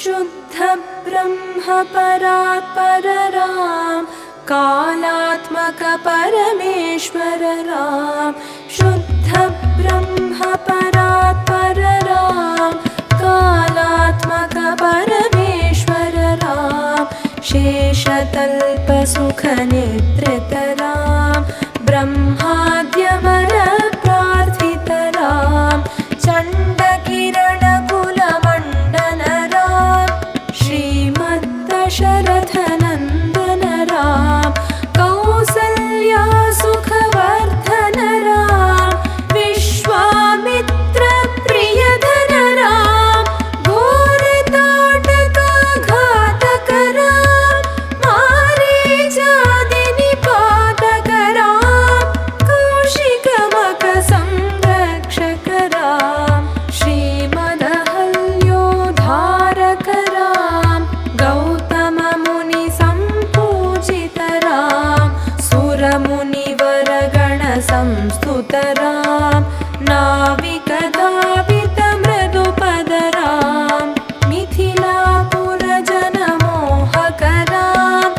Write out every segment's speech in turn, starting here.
शुद्ध ब्रह्म परात्पर राम कालात्मक परमेश्वर राम शुद्ध ब्रह्म परात्पर राम कालात्मक परमेश्वर राम शेषतल्प सुख निद्रित राम ब्रह्माद्यमर प्रार्थित राम चंड किरण कुल मंडन राम श्रीमद्दशरथ नंदन राम कौसल्या सुखवर्धन राम विश्वामित्र प्रियधन राम घोरताटक घातक राम मारीचादि निपातक राम कौशिकमक संरक्षक राम श्रीमदहल्योद्धारक राम गौतम मुनि संपूजित राम सुरमुनिवर गण संस्तुत राम नाविक धावित मृदुपद राम मिथिलापुर जन मोहक राम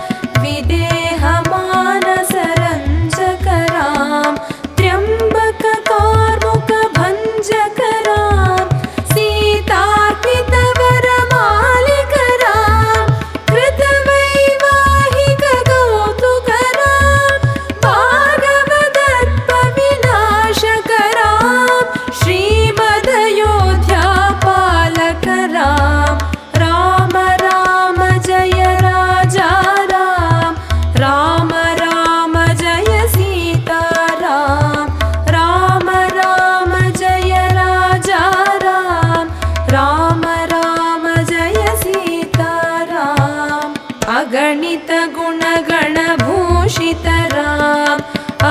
विदेह मानस रंजक राम त्र्यंबक कार्मुक भंजक राम सीतार्पित वर मालिक राम कृतवैवाहिक कौतुक राम भागवदर्प विनाशक राम श्रीमदयोध्या पालक राम राम राम जय राजा राम राम राम जय सीता राम राम राम जय राजा राम राम राम जय सीता राम अगणित गुणगण भूषित राम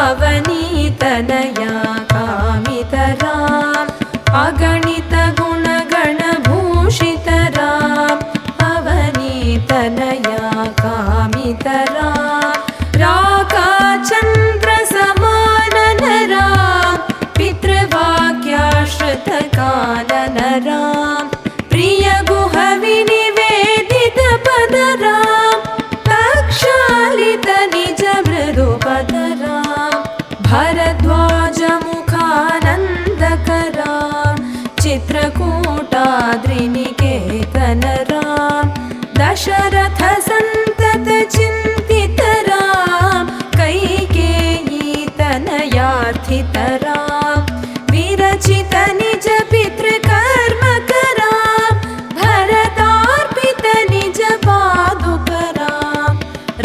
अवनीतनया कामित राम अगणित गुणगण भूषित राम अवनीतनया कामित राम राकाचन्द्र समानन राम पितृवाक्याश्रित कानन राम प्रिय गुह विनिवेदित पद राम तक्षालित निज मृदुपद राम भरद्वाज मुखानन्दक राम चित्रकूटाद्रिनिकेतन राम दशरथ सन्तत चिन्तित राम कैकेयी तनयार्थित राम विरचित निज पितृकर्मक राम भरतार्पित निज पादुक राम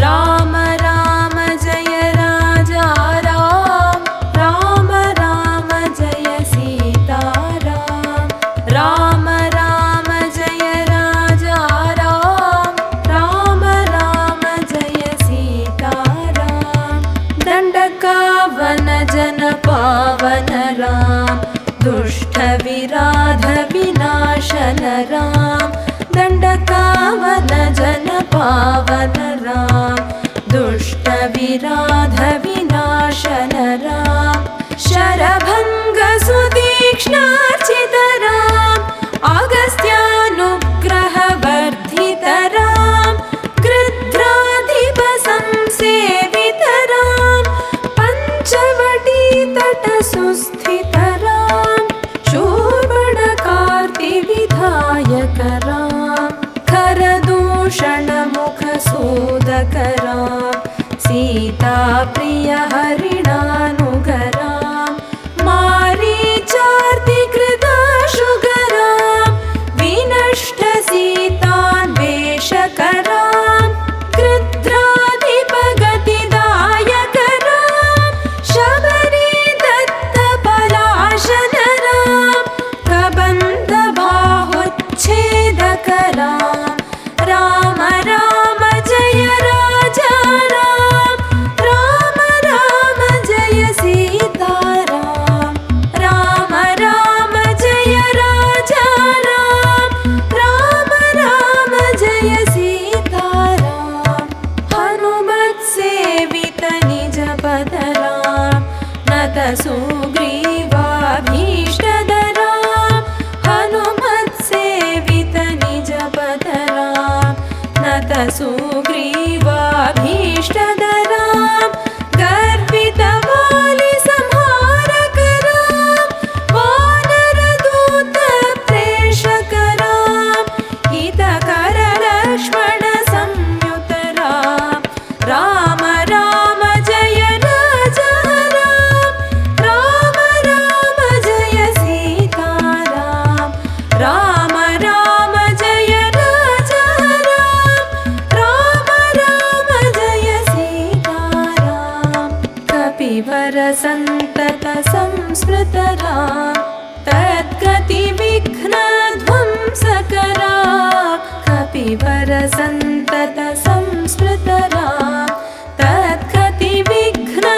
राम राम जय राजा राम राम राम जय सीता राम राम राम जय राजा राम राम राम जय सीता राम दंडकावन जन पावन राम दुष्ट विराध विनाशन राम दंडकावन जन पावन राम दुष्ट विराध विनाशन राम शरभंग सुतीक्ष्णार्चित राम अगस्त्यानुग्रह वर्धित राम गृध्राधिप संसेवित राम पंचवटी तट सुस्थित राम शूर्पणखार्ति विधायक राम खरदूषण मुख सूदक राम सीता प्रिय हरिणानुग राम मारीचार्ति कृताशुग राम विनष्ट सीतान्वेषक राम गृध्राधिप गतिदायक राम शबरी दत्त पलाशन राम कबंध बाहुच्छेदक राम राम राम जय राजा राम राम राम जय सीता कपिवरसन्तत संस्मृतरा तद्गति विघ्नध्वंसकरा कपिवरसन्तत संस्मृतरा तद्गति विघ्नध्वंसकरा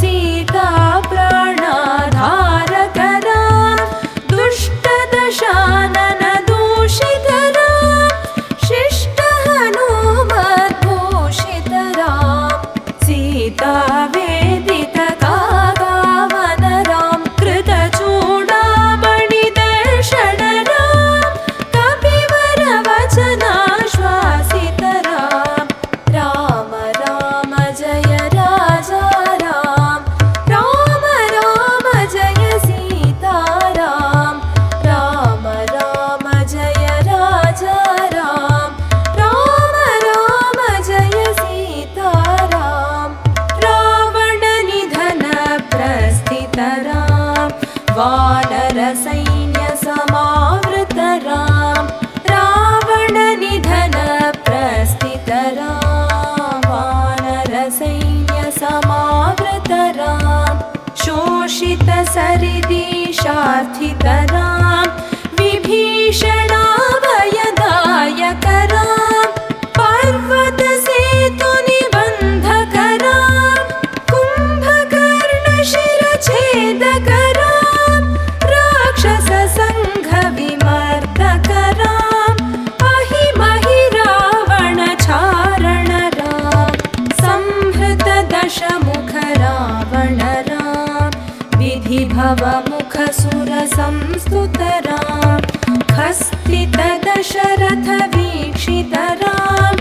सीता प्राणाधारकरा दुष्टदशानन दूषितरा शिष्ट हनुमद्भूषितरा सीता वेदित कागावनरां कृतचूडामणि दर्शनरां कपिवरवचनाश्वासितरा राम राम जय राजा राम राम राम जय सीताराम राम राम जय राजा राम राम राम जय सीताराम रावण निधन प्रस्थितराम वानर सैन्य समावृतराम रावण निधन प्रस्थितराम वानर सैन्य समावृतराम शोषित सरिदीशार्थितराम विभीषणाभयदायकराम पर्वत सेतु निबन्धकराम कुम्भकर्ण शिरछेदकराम राक्षस संघ विमर्दकराम अहिमहि रावण चारणराम संहृत दशमुख रावण राम विधि भव मुख सुर संस्तुतराम खस्तित दशरथ वीक्षितराम